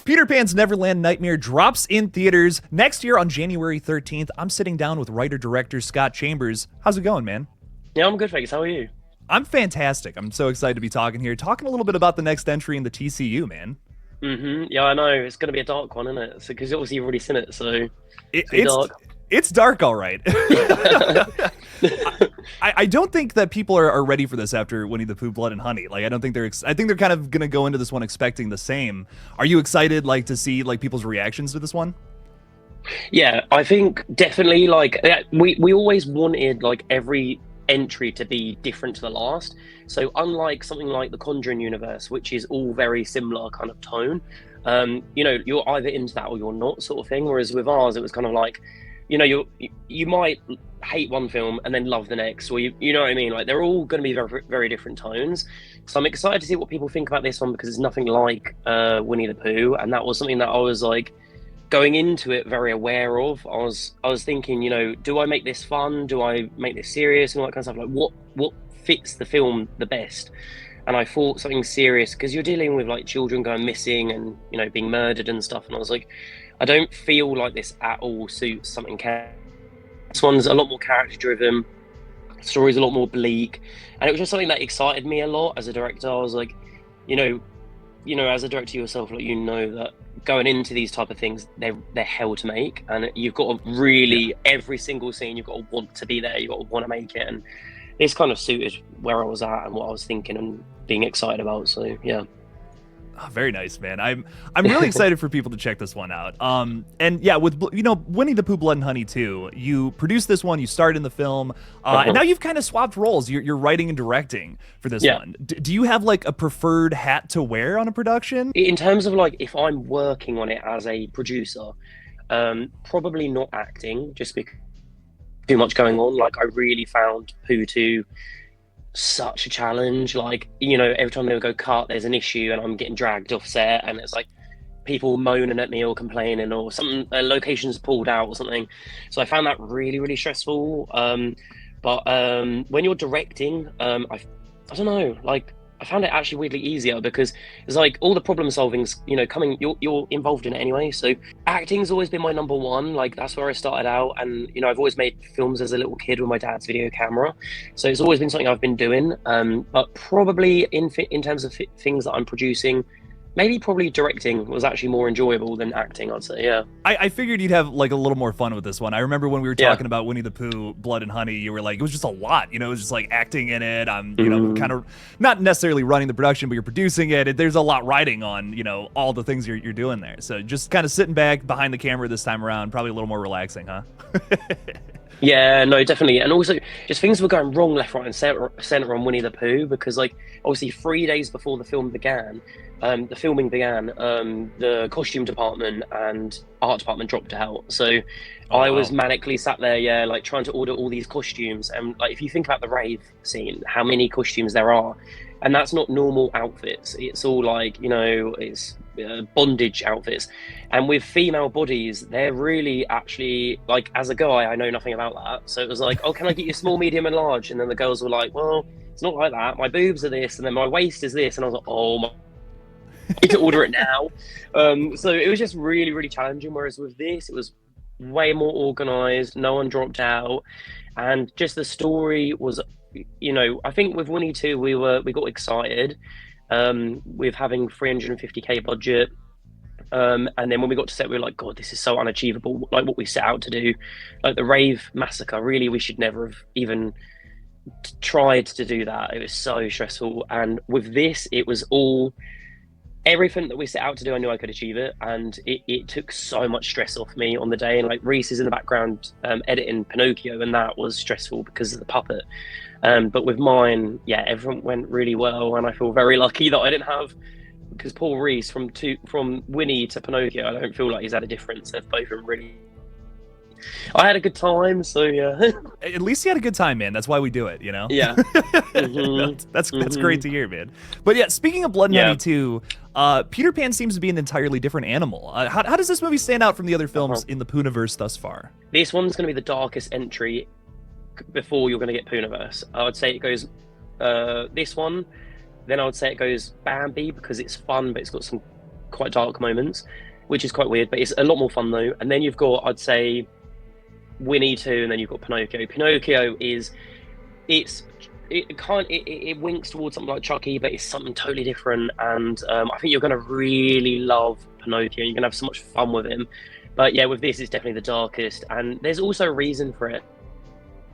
Peter Pan's Neverland Nightmare drops in theaters next year on January 13th. I'm sitting down with writer-director Scott Chambers. How's it going, man? Yeah, I'm good, thanks. How are you? I'm fantastic. I'm so excited to be talking here, talking a little bit about the next entry in the TCU, man. Yeah, I know. It's going to be a dark one, isn't it? So, because obviously you've already seen it, so It, it's gonna be it's dark. it's dark, all right. I don't think that people are ready for this after Winnie the Pooh, Blood and Honey. Like, I don't think I think they're kind of gonna go into this one expecting the same. Are you excited, like, to see like people's reactions to this one? Yeah, I think definitely. Like, we always wanted like every entry to be different to the last. So unlike something like the Conjuring universe, which is all very similar kind of tone, you're either into that or you're not, sort of thing. Whereas with ours, it was kind of like, you might hate one film and then love the next, or you know what I mean. Like, they're all going to be very very different tones. So I'm excited to see what people think about this one because it's nothing like Winnie the Pooh, and that was something that I was like going into it very aware of. I was thinking, do I make this fun? Do I make this serious and all that kind of stuff? Like, what fits the film the best? And I thought something serious because you're dealing with like children going missing and being murdered and stuff. And I was like, I don't feel like this at all suits something. This one's a lot more character driven. The story's a lot more bleak, and it was just something that excited me a lot as a director. I was like, you know, as a director yourself, like that going into these type of things, they're hell to make, and you've got to really every single scene you've got to want to be there. You've got to want to make it, and this kind of suited where I was at and what I was thinking and being excited about. So yeah. Oh, very nice, man. I'm really excited for people to check this one out. And yeah, with Winnie the Pooh, Blood and Honey too. You produced this one, you starred in the film, and now you've kind of swapped roles. You're writing and directing for this one. Do you have like a preferred hat to wear on a production? In terms of like if I'm working on it as a producer, probably not acting, just because too much going on. Like, I really found Pooh 2 such a challenge. Like, every time they would go cut, there's an issue and I'm getting dragged off set, and it's like people moaning at me or complaining, or something, locations pulled out or something. So I found that really really stressful. But when you're directing, I don't know, like, I found it actually weirdly easier because it's like all the problem solving's, coming, you're involved in it anyway. So acting's always been my number one. Like, that's where I started out. And, I've always made films as a little kid with my dad's video camera. So it's always been something I've been doing. But probably in terms of things that I'm producing, probably directing was actually more enjoyable than acting, I'd say. Yeah. I figured you'd have like a little more fun with this one. I remember when we were talking about Winnie the Pooh, Blood and Honey, you were like, it was just a lot, it was just like acting in it. I'm, kind of not necessarily running the production, but you're producing it. There's a lot riding on, all the things you're doing there. So just kind of sitting back behind the camera this time around, probably a little more relaxing, huh? Yeah, no, definitely. And also, just things were going wrong left, right, and center on Winnie the Pooh because, like, obviously 3 days before the filming began, the costume department and art department dropped out. So I was manically sat there, like, trying to order all these costumes. And, like, if you think about the rave scene, how many costumes there are, and that's not normal outfits. It's all like, it's bondage outfits. And with female bodies, they're really actually, like, as a guy, I know nothing about that. So it was like, oh, can I get you small, medium, and large? And then the girls were like, well, it's not like that. My boobs are this, and then my waist is this. And I was like, oh my, I need to order it now. So it was just really, really challenging. Whereas with this, it was way more organized. No one dropped out. And just the story was, I think with Winnie 2, we got excited with having 350k budget. And then when we got to set, we were like, God, this is so unachievable. Like, what we set out to do, like the rave massacre, really, we should never have even tried to do that. It was so stressful. And with this, it was all, everything that we set out to do, I knew I could achieve it. And it took so much stress off me on the day. And like, Reese is in the background editing Pinocchio, and that was stressful because of the puppet. But with mine, yeah, everything went really well. And I feel very lucky that I didn't have, because Paul Reese from Winnie to Pinocchio, I don't feel like he's had a difference. They've both been really, I had a good time, so yeah. At least you had a good time, man. That's why we do it, Yeah. That's great to hear, man. But yeah, speaking of Blood and Honey too, Peter Pan seems to be an entirely different animal. How does this movie stand out from the other films in the Pooniverse thus far? This one's going to be the darkest entry before you're going to get Pooniverse. I would say it goes this one, then I would say it goes Bambi because it's fun, but it's got some quite dark moments, which is quite weird, but it's a lot more fun though. And then you've got, I'd say, Winnie 2, and then you've got Pinocchio. Pinocchio is, it winks towards something like Chucky, but it's something totally different. And I think you're going to really love Pinocchio. You're going to have so much fun with him. But yeah, with this, it's definitely the darkest, and there's also a reason for it.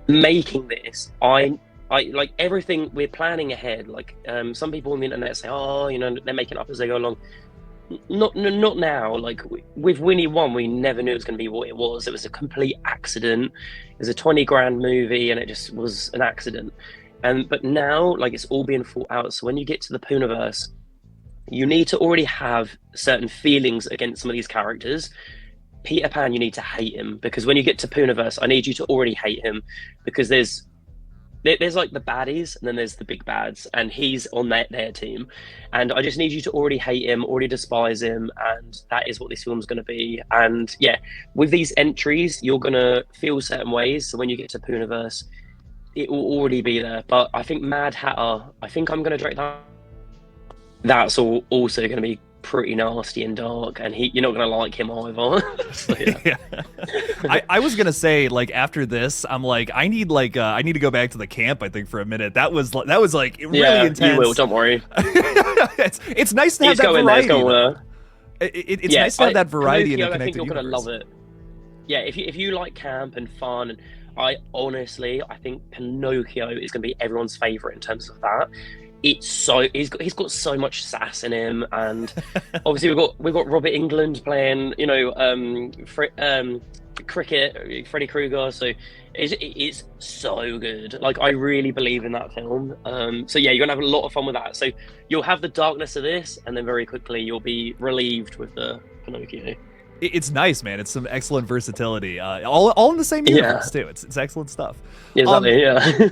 Making this, I like everything we're planning ahead. Like some people on the internet say, oh, you know, they're making it up as they go along. Not now. Like with Winnie 1, we never knew it was going to be what it was. It was a complete accident. It was a 20 grand movie, and it just was an accident. But now, like, it's all being thought out. So when you get to the Pooniverse, you need to already have certain feelings against some of these characters. Peter Pan, you need to hate him, because when you get to Pooniverse, I need you to already hate him, because there's like the baddies and then there's the big bads, and he's on their team, and I just need you to already hate him, already despise him, and that is what this film's going to be. And yeah, with these entries, you're going to feel certain ways, so when you get to Pooniverse, it will already be there. But I think Mad Hatter, I think I'm going to direct that. That's also going to be pretty nasty and dark, and you're not going to like him either. So, yeah. I was gonna say, like, after this, I'm like, I need to go back to the camp, I think, for a minute. That was like really intense. You will, don't worry. it's nice to have that variety. It's nice to have that variety in a connected I think you're universe. Gonna love it. Yeah, if you like camp and fun, and I think Pinocchio is gonna be everyone's favorite in terms of that. He's got so much sass in him, and obviously we've got Robert Englund playing, you know, cricket, Freddy Krueger. So it's so good. Like, I really believe in that film. So yeah, you're gonna have a lot of fun with that. So you'll have the darkness of this, and then very quickly you'll be relieved with the Pinocchio. It's nice, man. It's some excellent versatility. All in the same universe too. It's excellent stuff. Exactly. Yeah.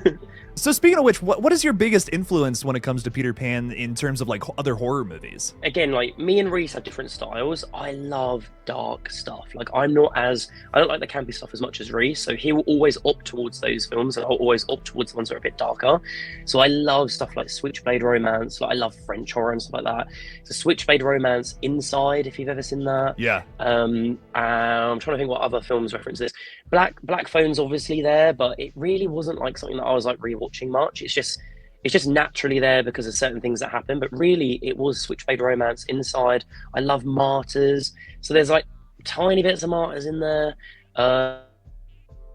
So speaking of which, what is your biggest influence when it comes to Peter Pan in terms of like other horror movies? Again, like, me and Reese have different styles. I love dark stuff. Like, I don't like the campy stuff as much as Reese, so he will always opt towards those films, and I'll always opt towards the ones that are a bit darker. So I love stuff like Switchblade Romance. Like, I love French horror and stuff like that. So Switchblade Romance, Inside, if you've ever seen that. Yeah. I'm trying to think what other films reference this. Black Phone's obviously there, but it really wasn't like something that I was like rewatching much. It's just naturally there because of certain things that happen. But really, it was Switchblade Romance, Inside. I love Martyrs. So there's like tiny bits of Martyrs in there.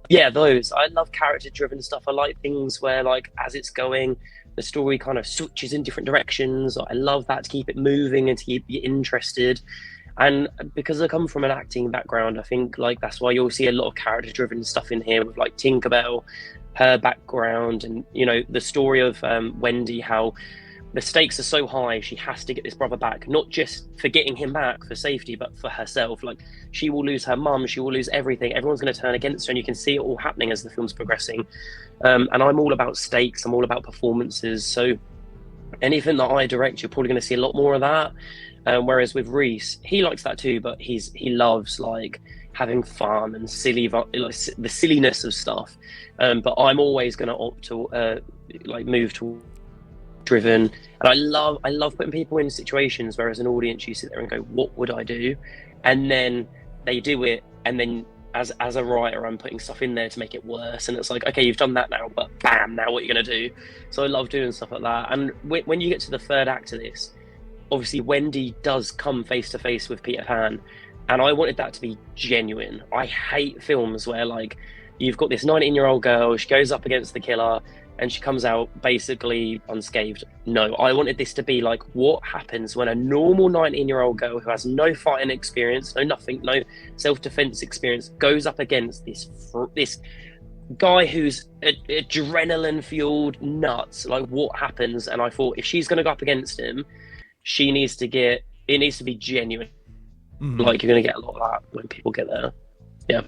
Yeah, those. I love character-driven stuff. I like things where, like, as it's going, the story kind of switches in different directions. I love that, to keep it moving and to keep you interested. And because I come from an acting background, I think, like, that's why you'll see a lot of character-driven stuff in here with, like, Tinkerbell, her background, and, you know, the story of Wendy, how the stakes are so high, she has to get this brother back, not just for getting him back for safety, but for herself. Like, she will lose her mum, she will lose everything, everyone's going to turn against her, and you can see it all happening as the film's progressing. And I'm all about stakes, I'm all about performances, so anything that I direct, you're probably going to see a lot more of that. Whereas with Reese, he likes that too, but he loves, like, having fun and silly, like, the silliness of stuff. But I'm always going to opt to like move to driven. And I love putting people in situations where, as an audience, you sit there and go, what would I do? And then they do it, and then as a writer, I'm putting stuff in there to make it worse. And it's like, okay, you've done that now, but bam, now what are you going to do? So I love doing stuff like that. And when you get to the third act of this, obviously Wendy does come face to face with Peter Pan, and I wanted that to be genuine. I hate films where, like, you've got this 19-year-old girl, she goes up against the killer, and she comes out basically unscathed. No, I wanted this to be like, what happens when a normal 19-year-old girl who has no fighting experience, no self-defense experience, goes up against this guy who's adrenaline-fueled nuts? Like, what happens? And I thought, if she's going to go up against him, it needs to be genuine. Mm-hmm. Like, you're going to get a lot of that when people get there. Yeah.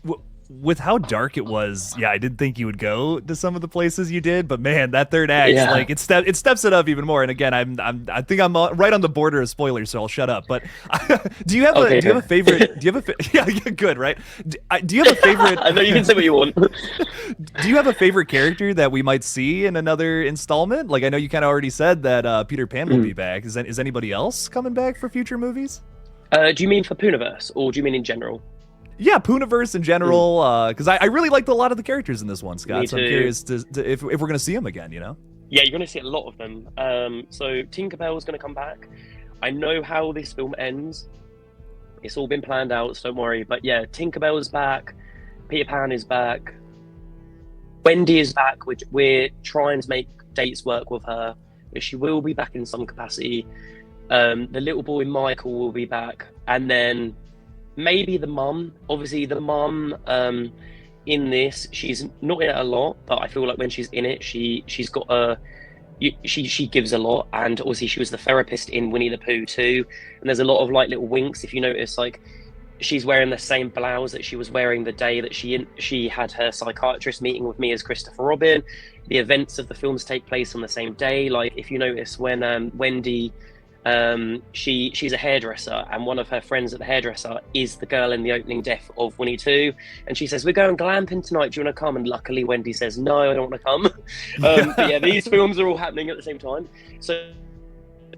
With how dark it was, yeah, I didn't think you would go to some of the places you did, but man, that third act, like, it steps it up even more. And again, I think I'm right on the border of spoilers, so I'll shut up. But do you have a favorite? Yeah, good, right? Do you have a favorite? I know you can say what you want. Do you have a favorite character that we might see in another installment? Like, I know you kind of already said that Peter Pan will be back. Is anybody else coming back for future movies? Do you mean for Pooniverse, or do you mean in general? Yeah, Pooniverse in general, because I really liked a lot of the characters in this one, Scott. Me So I'm too. curious if we're gonna see them again. You know? Yeah, you're going to see a lot of them. So Tinkerbell is going to come back. I know how this film ends. It's all been planned out, so don't worry. But yeah, Tinkerbell is back. Peter Pan is back. Wendy is back, which we're trying to make dates work with her. But she will be back in some capacity. The little boy Michael will be back, and then maybe the mum. Obviously, the mum in this, she's not in it a lot, but I feel like when she's in it, she's got a she gives a lot. And obviously, she was the therapist in Winnie the Pooh too. And there's a lot of like little winks if you notice, like she's wearing the same blouse that she was wearing the day that she had her psychiatrist meeting with me as Christopher Robin. The events of the films take place on the same day. Like if you notice when Wendy, she's a hairdresser, and one of her friends at the hairdresser is the girl in the opening death of Winnie 2, and she says, "We're going glamping tonight, do you want to come?" And luckily Wendy says, "No, I don't want to come." But yeah, these films are all happening at the same time. So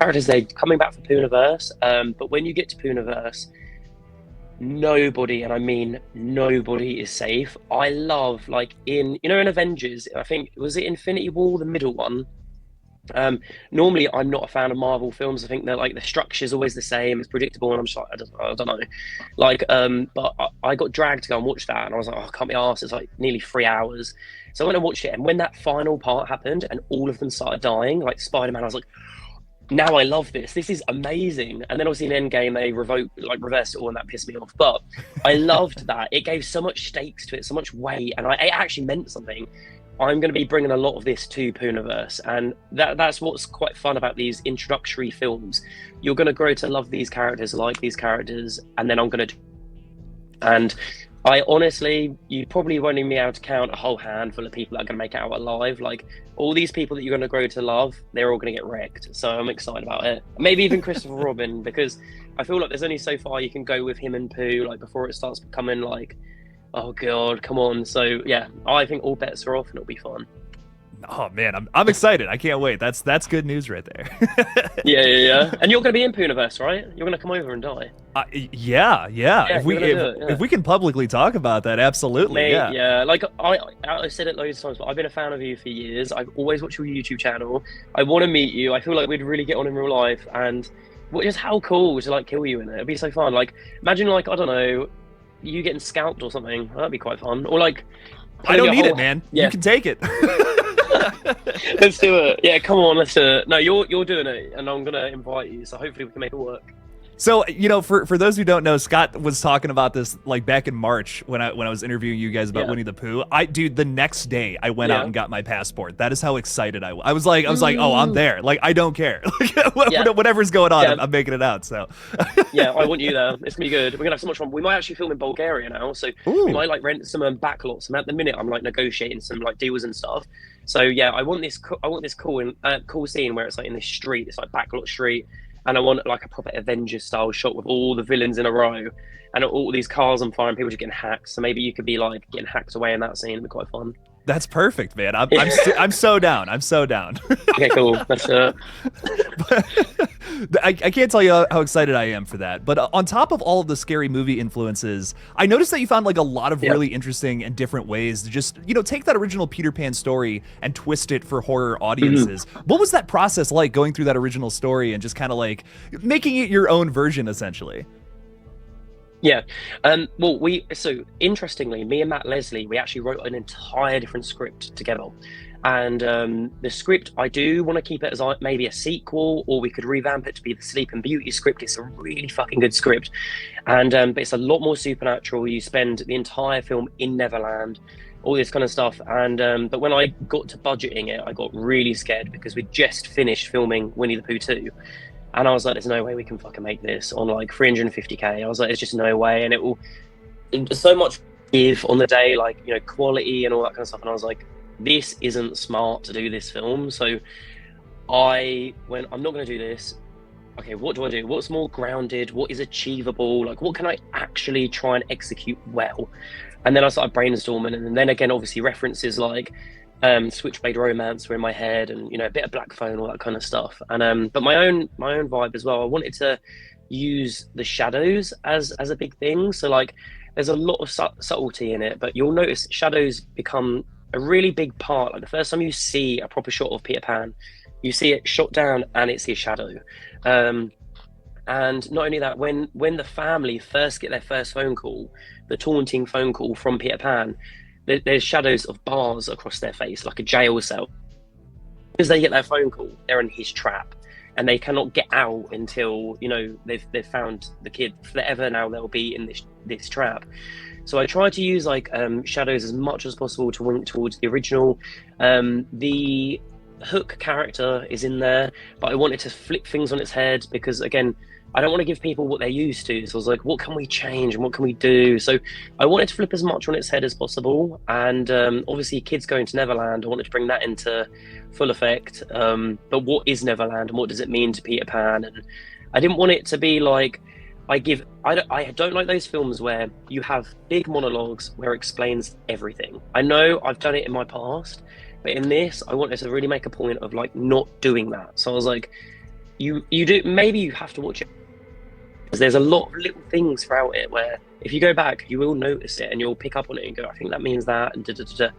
characters, they're coming back for Pooniverse, but when you get to Pooniverse, nobody, and I mean nobody, is safe. I love, like, in Avengers, I think, was it Infinity War, the middle one? Normally I'm not a fan of Marvel films. I think that like the structure's always the same, it's predictable, and I'm just like, I don't know. Like but I got dragged to go and watch that, and I was like, oh, I can't be arsed. It's like nearly 3 hours. So I went and watched it, and when that final part happened and all of them started dying, like Spider-Man, I was like, now I love this. This is amazing. And then obviously in Endgame they reversed it all, and that pissed me off. But I loved that. It gave so much stakes to it, so much weight, and it actually meant something. I'm going to be bringing a lot of this to Pooniverse, and that's what's quite fun about these introductory films. You're going to grow to love these characters, like these characters, and then I'm going to... And I honestly, you probably won't even be able to count a whole handful of people that are going to make it out alive. Like, all these people that you're going to grow to love, they're all going to get wrecked. So I'm excited about it. Maybe even Christopher Robin, because I feel like there's only so far you can go with him and Pooh, like, before it starts becoming like, oh god, come on. So yeah, I think all bets are off, and it'll be fun. Oh man, I'm excited. I can't wait. That's good news right there. Yeah. And you're going to be in Pooniverse, right? You're going to come over and die. Yeah. If we can publicly talk about that, absolutely. Mate, yeah. Like I've said it loads of times, but I've been a fan of you for years. I've always watched your YouTube channel. I want to meet you. I feel like we'd really get on in real life, and just how cool to like kill you in it. It'd be so fun. Like imagine, like, I don't know, you getting scalped or something. That'd be quite fun. Or like, I don't need it, man. Yeah. You can take it. Let's do it. Yeah, come on, let's do it. No, you're doing it, and I'm gonna invite you. So hopefully we can make it work. So, for those who don't know, Scott was talking about this like back in March when I was interviewing you guys about Winnie the Pooh. Dude, the next day I went out and got my passport. That is how excited I was. I was like, oh, I'm there. Like, I don't care. Whatever's going on, I'm making it out. So yeah, I want you there. It's gonna be good. We're gonna have so much fun. We might actually film in Bulgaria now, so we might like rent some backlots. And at the minute, I'm like negotiating some like deals and stuff. So yeah, I want this cool scene where it's like in this street. It's like backlot street. And I want like a proper Avengers style shot with all the villains in a row, and all these cars on fire and people just getting hacked. So maybe you could be like getting hacked away in that scene. It'd be quite fun. That's perfect, man. I'm so down. I'm so down. Okay, cool. That's I can't tell you how excited I am for that. But on top of all of the scary movie influences, I noticed that you found like a lot of really interesting and different ways to just, take that original Peter Pan story and twist it for horror audiences. What was that process like, going through that original story and just kind of like making it your own version, essentially? Yeah. Well, so interestingly, me and Matt Leslie, we actually wrote an entire different script together. And the script, I do want to keep it as maybe a sequel, or we could revamp it to be the Sleeping Beauty script. It's a really fucking good script. And but it's a lot more supernatural. You spend the entire film in Neverland, all this kind of stuff. And but when I got to budgeting it, I got really scared because we just finished filming Winnie the Pooh 2. And I was like, there's no way we can fucking make this on like 350k. I was like, there's just no way. And so much give on the day, like, quality and all that kind of stuff. And I was like, this isn't smart to do this film. So I went, I'm not going to do this. Okay, what do I do? What's more grounded? What is achievable? Like, what can I actually try and execute well? And then I started brainstorming. And then again, obviously references like Switchblade Romance were in my head, and a bit of Black Phone, all that kind of stuff. And but my own vibe as well. I wanted to use the shadows as a big thing. So like there's a lot of subtlety in it, but you'll notice shadows become a really big part. Like the first time you see a proper shot of Peter Pan, you see it shot down and it's his shadow. And not only that, when the family first get their first phone call, the taunting phone call from Peter Pan, there's shadows of bars across their face, like a jail cell. As they get that phone call, they're in his trap, and they cannot get out until, you know, they've found the kid. Forever now they'll be in this trap. So I try to use like shadows as much as possible to wink towards the original. The Hook character is in there, but I wanted to flip things on its head because, again, I don't want to give people what they're used to. So I was like, what can we change and what can we do? So I wanted to flip as much on its head as possible. And obviously kids going to Neverland, I wanted to bring that into full effect. But what is Neverland and what does it mean to Peter Pan? And I didn't want it to be like, I don't like those films where you have big monologues where it explains everything. I know I've done it in my past, but in this, I wanted to really make a point of like not doing that. So I was like, you do, maybe you have to watch it. There's a lot of little things throughout it where if you go back, you will notice it and you'll pick up on it and go, I think that means that, and da-da-da-da.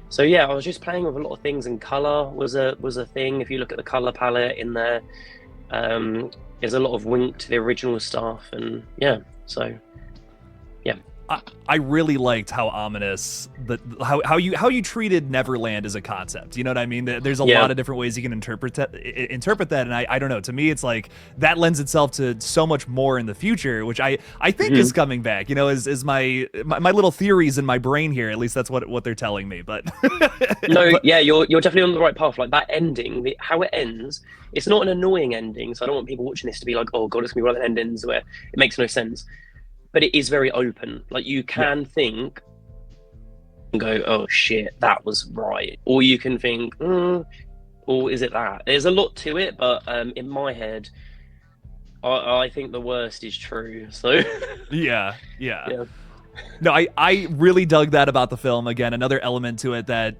So yeah, I was just playing with a lot of things, and color was a thing. If you look at the color palette in there, there's a lot of wink to the original stuff, and yeah, so yeah. I really liked how ominous how you treated Neverland as a concept. You know what I mean? There's a lot of different ways you can interpret that, and I don't know. To me, it's like that lends itself to so much more in the future, which I think is coming back. You know, is my little theories in my brain here. At least that's what they're telling me. But no, yeah, you're definitely on the right path. Like that ending, how it ends, it's not an annoying ending. So I don't want people watching this to be like, oh god, it's gonna be one of the endings where it makes no sense. But it is very open. Like you can think and go, oh shit, that was right. Or you can think, or is it that? There's a lot to it, but in my head, I think the worst is true. So yeah. No, I really dug that about the film. Again, another element to it that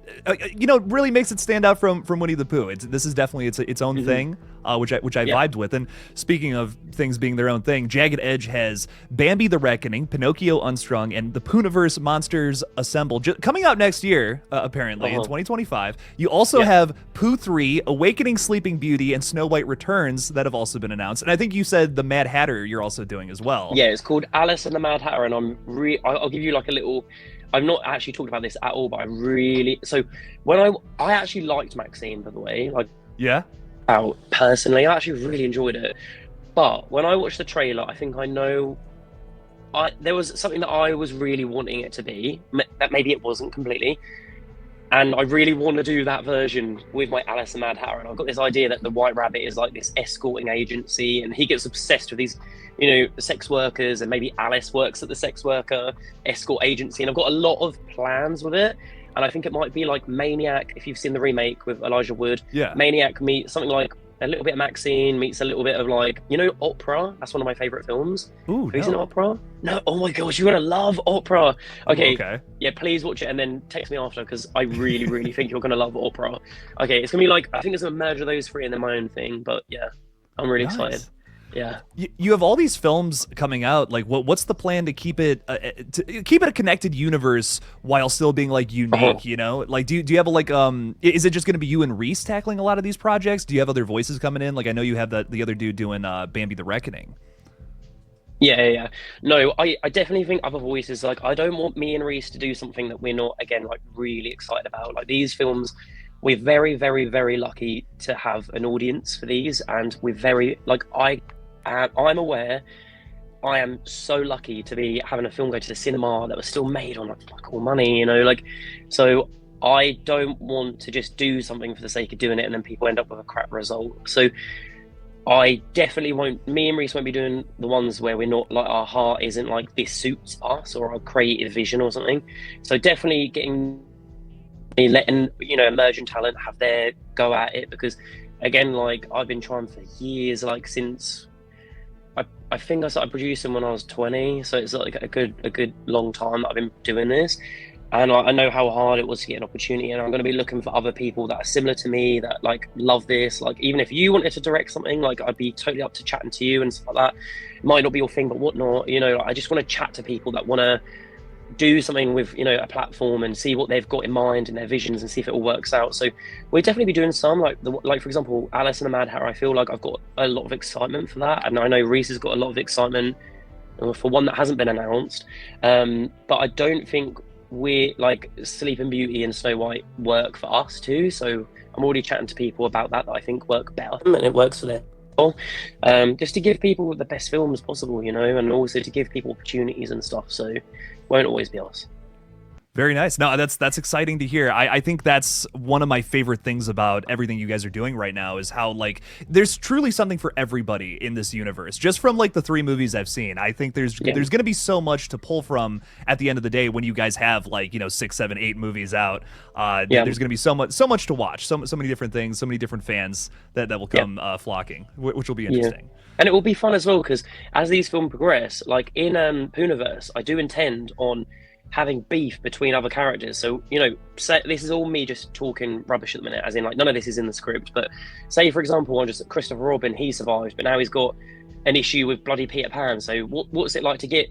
really makes it stand out from Winnie the Pooh. This is definitely its own thing, which I vibed with. And speaking of things being their own thing, Jagged Edge has Bambi the Reckoning, Pinocchio Unstrung, and the Pooniverse Monsters Assemble coming out next year, apparently in 2025. You also have Pooh 3, Awakening Sleeping Beauty, and Snow White Returns that have also been announced. And I think you said the Mad Hatter you're also doing as well. Yeah, it's called Alice and the Mad Hatter, and I'll give you like a little. I've not actually talked about this at all, but I really. So when I actually liked Maxine, by the way. Like, yeah. Personally, I actually really enjoyed it. But when I watched the trailer, I think I know. There was something that I was really wanting it to be. That maybe it wasn't completely. And I really want to do that version with my Alice and Mad Hatter. And I've got this idea that the White Rabbit is like this escorting agency, and he gets obsessed with these, sex workers, and maybe Alice works at the sex worker escort agency. And I've got a lot of plans with it. And I think it might be like Maniac, if you've seen the remake with Elijah Wood. Yeah. Maniac meets something like a little bit of Maxine, meets a little bit of like, Opera. That's one of my favorite films. Ooh, have you seen Opera? No? Oh my gosh, you're going to love Opera. Okay. Yeah, please watch it and then text me after, because I really, really think you're going to love Opera. Okay, it's going to be like, I think it's going to merge those three into my own thing, but yeah, I'm really excited. Yeah. You have all these films coming out. Like, what's the plan to keep it a connected universe while still being like unique? Like, do you have is it just going to be you and Reese tackling a lot of these projects? Do you have other voices coming in? Like, I know you have the other dude doing Bambi the Reckoning. Yeah. No, I definitely think other voices. Like, I don't want me and Reese to do something that we're not, again, like really excited about. Like these films, we're very, very, very lucky to have an audience for these, and we're very I'm aware I am so lucky to be having a film go to the cinema that was still made on like fuck all money, so I don't want to just do something for the sake of doing it and then people end up with a crap result. So I definitely won't, me and Reese won't be doing the ones where we're not like, our heart isn't like this suits us or our creative vision or something. So definitely letting emerging talent have their go at it, because again, like I've been trying for years, like since I think I started producing when I was 20, so it's like a good long time that I've been doing this. and I know how hard it was to get an opportunity, and I'm going to be looking for other people that are similar to me that like love this. Like even if you wanted to direct something, like I'd be totally up to chatting to you and stuff like that. It might not be your thing, but whatnot. You know, I just want to chat to people that want to do something with, you know, a platform and see what they've got in mind and their visions and see if it all works out. So we'll definitely be doing some like for example, Alice and the Mad Hatter. I feel like I've got a lot of excitement for that, and I know Reese has got a lot of excitement for one that hasn't been announced. But I don't think we're like Sleeping Beauty and Snow White work for us too. So I'm already chatting to people about that I think work better and it works for them. Just to give people the best films possible, you know, and also to give people opportunities and stuff. So it won't always be us. Very nice. No, that's exciting to hear. I think that's one of my favorite things about everything you guys are doing right now is how like there's truly something for everybody in this universe. Just from like the 3 movies I've seen, I think there's going to be so much to pull from at the end of the day when you guys have like, you know, 6, 7, 8 movies out. There's going to be so much to watch, so many different things, so many different fans that will come flocking, which will be interesting. And it will be fun as well because as these films progress, like in Puniverse, I do intend on having beef between other characters. So, you know, say this is all me just talking rubbish at the minute, as in like none of this is in the script, but say for example on just Christopher Robin, he survived, but now he's got an issue with bloody Peter Pan. So what's it like to get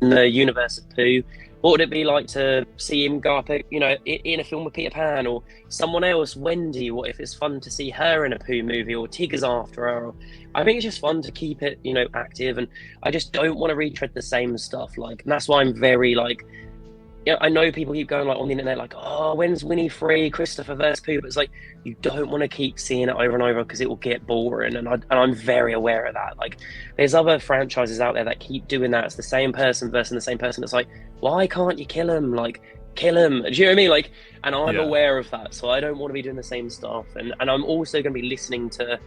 in the universe of Pooh? What would it be like to see him go up, you know, in a film with Peter Pan or someone else, Wendy? What if it's fun to see her in a Pooh movie or Tigger's after her? I think it's just fun to keep it, you know, active, and I just don't want to retread the same stuff. Like, and that's why I'm very like, you know, I know people keep going like on the internet like, oh, when's Winnie 3, Christopher versus Pooh? But it's like you don't want to keep seeing it over and over because it will get boring, and I'm very aware of that. Like, there's other franchises out there that keep doing that. It's the same person versus the same person. It's like, why can't you kill him? Like, kill him. Do you know what I mean? Like, and I'm aware of that, so I don't want to be doing the same stuff. And I'm also going to be listening to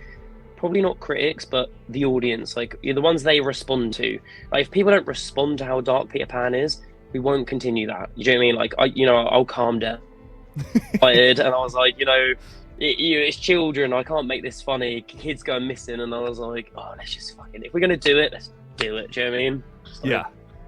probably not critics, but the audience, like the ones they respond to. Like, if people don't respond to how dark Peter Pan is, we won't continue that. You know what I mean? Like, I'll calm down. And I was like, you know, it's children. I can't make this funny. Kids going missing, and I was like, oh, let's just fucking. If we're gonna do it, let's do it. Do you know what I mean? So,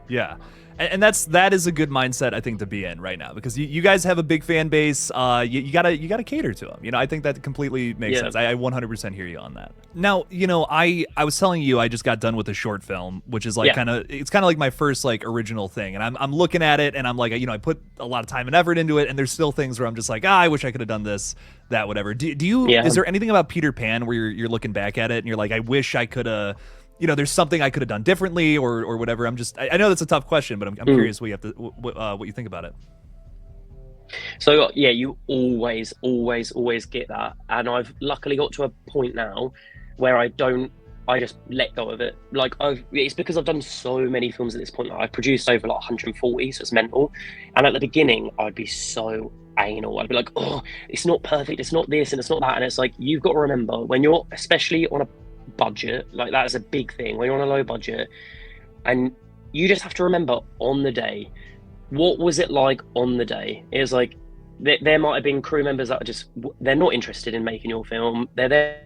yeah. And that is a good mindset, I think, to be in right now, because you guys have a big fan base. You gotta cater to them. You know, I think that completely makes sense. I 100% hear you on that. Now, you know, I was telling you I just got done with a short film, which is like it's kind of like my first like original thing, and I'm looking at it and I'm like, you know, I put a lot of time and effort into it, and there's still things where I'm just like, I wish I could have done this, that, whatever. Do you? Is there anything about Peter Pan where you're looking back at it and you're like, I wish I could have. You know, there's something I could have done differently or whatever. I know that's a tough question, but I'm curious what you think about it. So yeah, you always get that, and I've luckily got to a point now where I just let go of it. Like it's because I've done so many films at this point. I've produced over like 140, so it's mental. And at the beginning, I'd be so anal. I'd be like, oh, it's not perfect, it's not this, and it's not that. And it's like, you've got to remember when you're, especially on a budget, like that is a big thing when you're on a low budget, and you just have to remember on the day, what was it like on the day? It was like there might have been crew members that are just, they're not interested in making your film. They're there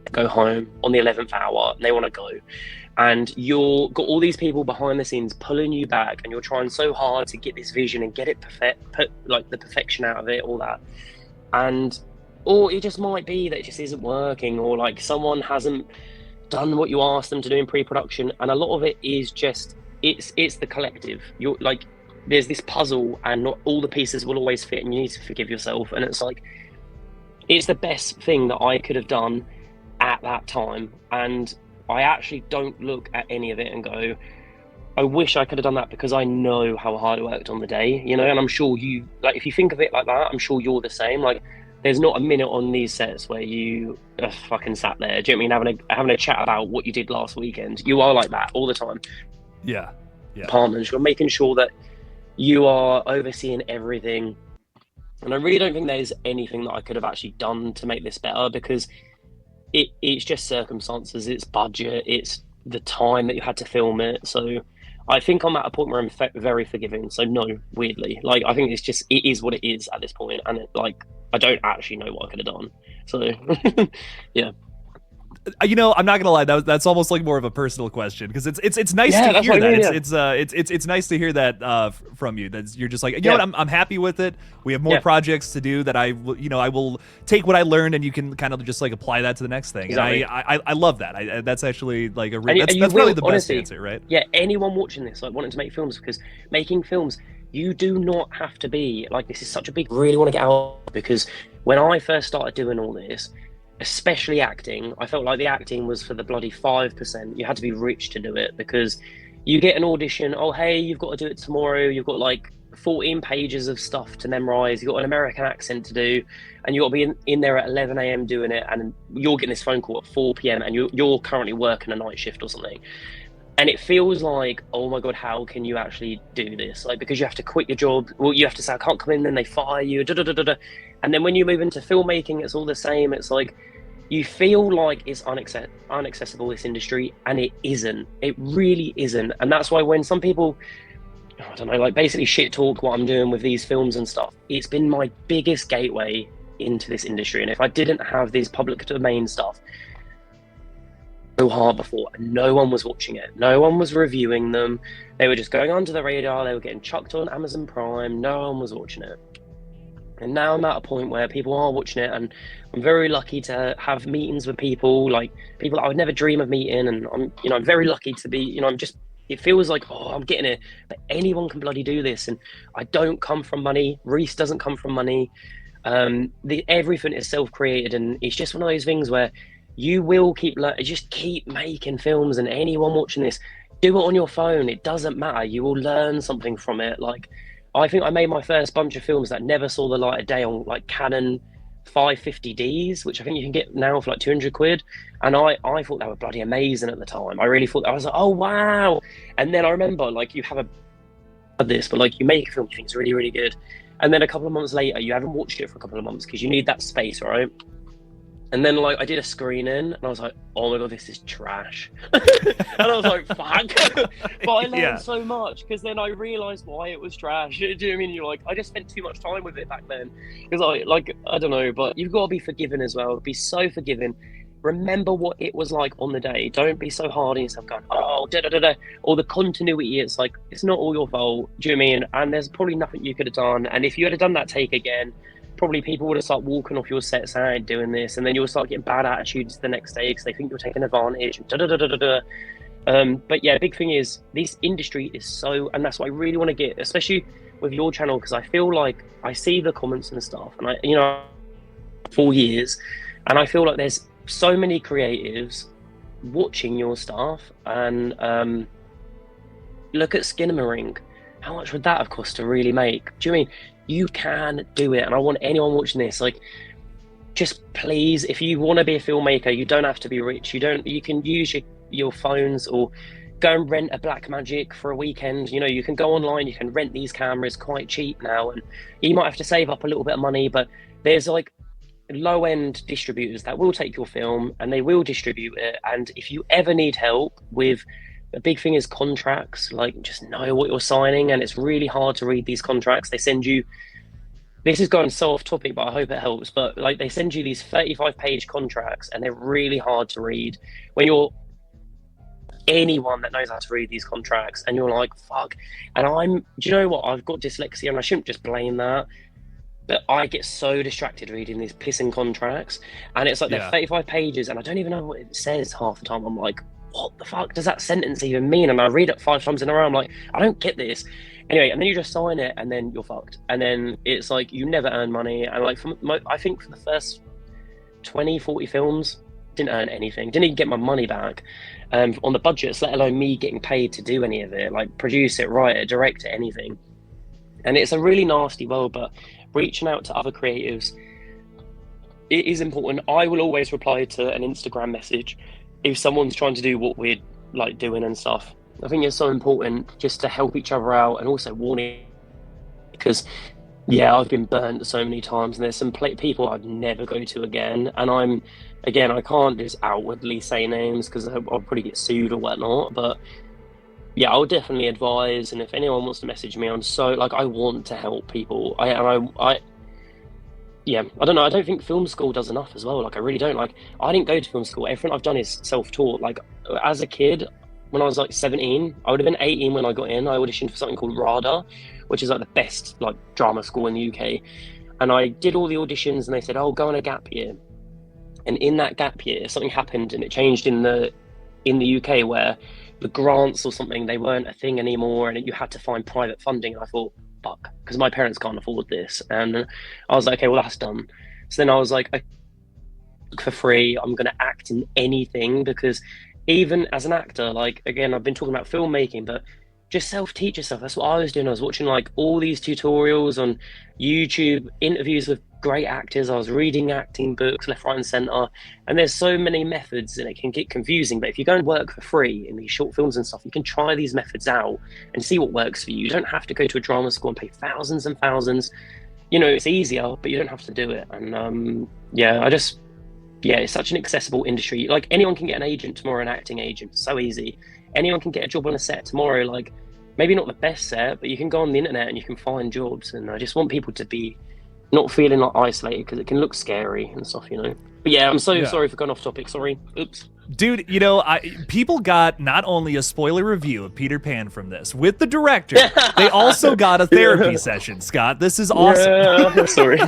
to go home on the 11th hour and they want to go, and you're got all these people behind the scenes pulling you back, and you're trying so hard to get this vision and get it put like the perfection out of it, all that. And or it just might be that it just isn't working, or like someone hasn't done what you asked them to do in pre-production. And a lot of it is just, it's the collective. You're like, there's this puzzle and not all the pieces will always fit, and you need to forgive yourself. And it's like, it's the best thing that I could have done at that time. And I actually don't look at any of it and go, I wish I could have done that, because I know how hard I worked on the day, you know. And I'm sure you, like, if you think of it like that, I'm sure you're the same. Like, there's not a minute on these sets where you are fucking sat there, do you know what I mean, having a chat about what you did last weekend. You are like that all the time. Yeah. Departments, you're making sure that you are overseeing everything. And I really don't think there's anything that I could have actually done to make this better, because it's just circumstances, it's budget, it's the time that you had to film it. So I think I'm at a point where I'm very forgiving. So no, weirdly, like I think it is what it is at this point, and I don't actually know what I could have done. So yeah. You know, I'm not gonna lie. That's almost like more of a personal question, because it's nice Yeah, to that's hear what I that. mean, yeah. It's nice to hear that from you. That you're just like, you know Yeah. what, I'm happy with it. We have more Yeah. projects to do. That I will take what I learned, and you can kind of just like apply that to the next thing. Exactly. And I love that. That's actually like And that's you probably will, the best honestly, answer, right? yeah, anyone watching this, like wanting to make films, because making films, you do not have to be like, this is such a big, really want to get out, because when I first started doing all this, especially acting, I felt like the acting was for the bloody 5%. You had to be rich to do it, because you get an audition, oh, hey, you've got to do it tomorrow. You've got like 14 pages of stuff to memorize. You've got an American accent to do, and you've got to be in there at 11 a.m. doing it. And you're getting this phone call at 4 p.m. and you're currently working a night shift or something. And it feels like, oh my God, how can you actually do this? Like, because you have to quit your job. Well, you have to say, I can't come in, then they fire you. Da, da, da, da, da. And then when you move into filmmaking, it's all the same. It's like, you feel like it's unaccessible, this industry, and it isn't. It really isn't. And that's why when some people, I don't know, like basically shit talk what I'm doing with these films and stuff, it's been my biggest gateway into this industry. And if I didn't have these public domain stuff, so hard before, and no one was watching it, no one was reviewing them, they were just going under the radar, they were getting chucked on Amazon Prime, no one was watching it. And now I'm at a point where people are watching it, and I'm very lucky to have meetings with people, like people that I would never dream of meeting, and I'm very lucky to be, it feels like, oh, I'm getting it, but anyone can bloody do this. And I don't come from money, Reese doesn't come from money, everything is self-created, and it's just one of those things where you will just keep making films, and anyone watching this, do it on your phone. It doesn't matter. You will learn something from it. Like, I think I made my first bunch of films that never saw the light of day on like Canon 550Ds, which I think you can get now for like 200 quid. And I thought they were bloody amazing at the time. I really thought, I was like, oh, wow. And then I remember, like, you have this, but like you make a film, you think it's really, really good. And then a couple of months later, you haven't watched it for a couple of months because you need that space, right? And then like I did a screening, and I was like, oh my God, this is trash. And I was like, fuck. But I learned so much, because then I realized why it was trash. Do you know what I mean? You're like, I just spent too much time with it back then. Because I don't know, but you've got to be forgiving as well. Be so forgiving. Remember what it was like on the day. Don't be so hard on yourself going, oh, da da da da. Or the continuity, it's like, it's not all your fault. Do you know what I mean? And there's probably nothing you could have done. And if you had done that take again, probably people would have started walking off your set saying, I ain't doing this. And then you'll start getting bad attitudes the next day because they think you're taking advantage. Da, da, da, da, da, da. But yeah, big thing is this industry is so, and that's what I really want to get, especially with your channel, because I feel like I see the comments and stuff, and I, 4 years, and I feel like there's so many creatives watching your stuff, and look at Skinnamarink. How much would that have cost to really make? Do you mean you can do it? And I want anyone watching this, like, just please, if you want to be a filmmaker, you don't have to be rich. You can use your phones, or go and rent a Blackmagic for a weekend. You can go online, you can rent these cameras quite cheap now, and you might have to save up a little bit of money, but there's like low-end distributors that will take your film and they will distribute it. And if you ever need help with, the big thing is contracts, like just know what you're signing. And it's really hard to read these contracts. They send you, this is going so off topic, but I hope it helps, but like they send you these 35-page contracts, and they're really hard to read when you're anyone that knows how to read these contracts, and you're like, fuck. And do you know what, I've got dyslexia, and I shouldn't just blame that, but I get so distracted reading these pissing contracts, and it's like they're 35 pages, and I don't even know what it says half the time. I'm like, what the fuck does that sentence even mean? And I read it 5 times in a row. I'm like, I don't get this. Anyway, and then you just sign it, and then you're fucked. And then it's like you never earn money. And like, I think for the first 20, 40 films, didn't earn anything. Didn't even get my money back on the budgets, let alone me getting paid to do any of it, like produce it, write it, direct it, anything. And it's a really nasty world, but reaching out to other creatives, it is important. I will always reply to an Instagram message if someone's trying to do what we're like doing and stuff. I think it's so important just to help each other out, and also warning, because I've been burnt so many times, and there's some people I'd never go to again. And I can't just outwardly say names because I'll probably get sued or whatnot, but yeah, I'll definitely advise. And if anyone wants to message me, I'm so, like, I want to help people. yeah, I don't know. I don't think film school does enough as well. Like, I really don't. Like, I didn't go to film school. Everything I've done is self-taught. Like, as a kid, when I was like 17, I would have been 18 when I got in. I auditioned for something called RADA, which is like the best like drama school in the UK. And I did all the auditions, and they said, "Oh, go on a gap year." And in that gap year, something happened, and it changed in the UK where the grants or something, they weren't a thing anymore, and you had to find private funding. And I thought, fuck, because my parents can't afford this. And I was like, okay, well, that's done. So then I was like, for free, I'm going to act in anything, because even as an actor, like, again, I've been talking about filmmaking, but just self-teach yourself. That's what I was doing. I was watching like all these tutorials on YouTube, interviews with great actors. I was reading acting books left, right, and center. And there's so many methods, and it can get confusing. But if you go and work for free in these short films and stuff, you can try these methods out and see what works for you. You don't have to go to a drama school and pay thousands and thousands. You know, it's easier, but you don't have to do it. And yeah, it's such an accessible industry. Like, anyone can get an agent tomorrow, an acting agent. So easy. Anyone can get a job on a set tomorrow. Like, maybe not the best set, but you can go on the internet and you can find jobs. And I just want people to be not feeling like isolated, because it can look scary and stuff, you know. But yeah, I'm so sorry for going off topic. Sorry. Oops. Dude, you know, people got not only a spoiler review of Peter Pan from this with the director, they also got a therapy session, Scott. This is awesome. Yeah, sorry.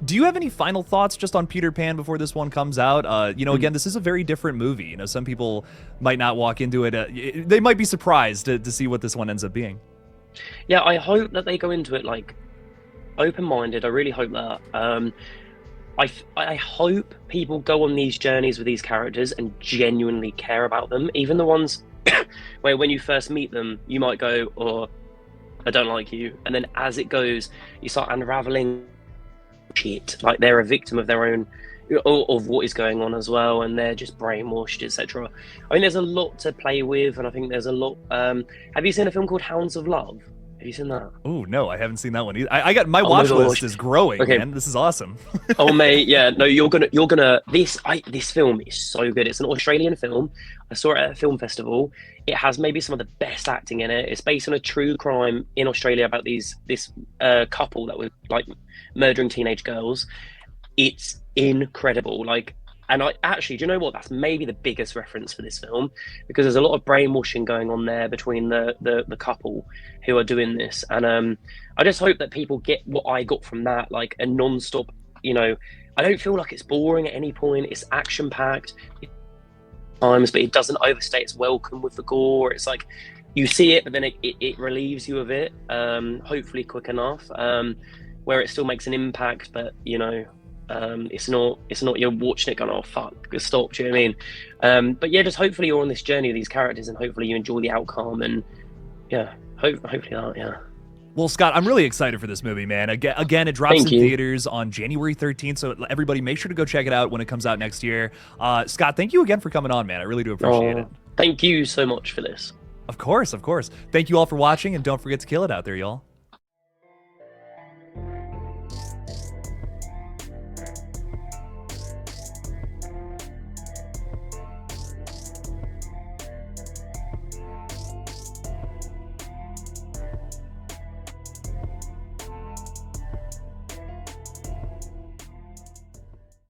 Do you have any final thoughts just on Peter Pan before this one comes out? You know, again, this is a very different movie. You know, some people might not walk into it. They might be surprised to see what this one ends up being. Yeah, I hope that they go into it like open-minded. I really hope that. I hope people go on these journeys with these characters and genuinely care about them. Even the ones where when you first meet them, you might go, "Oh, I don't like you," and then as it goes, you start unraveling shit. Like, they're a victim of their own, of what is going on as well, and they're just brainwashed, etc. I mean, there's a lot to play with, and I think there's a lot. Have you seen a film called Hounds of Love? Have you seen that? Oh no, I haven't seen that one either. I got my watch list is growing, man. This is awesome. Oh mate, yeah, no, you're gonna this film is so good. It's an Australian film. I saw it at a film festival. It has maybe some of the best acting in it. It's based on a true crime in Australia about this couple that were like murdering teenage girls. It's incredible. Like, and I actually, do you know what? That's maybe the biggest reference for this film, because there's a lot of brainwashing going on there between the couple who are doing this. And I just hope that people get what I got from that, like a non-stop, you know, I don't feel like it's boring at any point. It's action-packed times, but it doesn't overstay its welcome with the gore. It's like, you see it, but then it relieves you of it, hopefully quick enough, where it still makes an impact, but, you know, it's not you're watching it going, "Oh fuck, stop," do you know what I mean? But yeah, just hopefully you're on this journey of these characters, and hopefully you enjoy the outcome, and yeah, hopefully that, yeah. Well, Scott, I'm really excited for this movie, man. Again, it drops in theaters on January 13th, so everybody make sure to go check it out when it comes out next year. Scott, thank you again for coming on, man. I really do appreciate it. Thank you so much for this. Of course, of course. Thank you all for watching, and don't forget to kill it out there, y'all.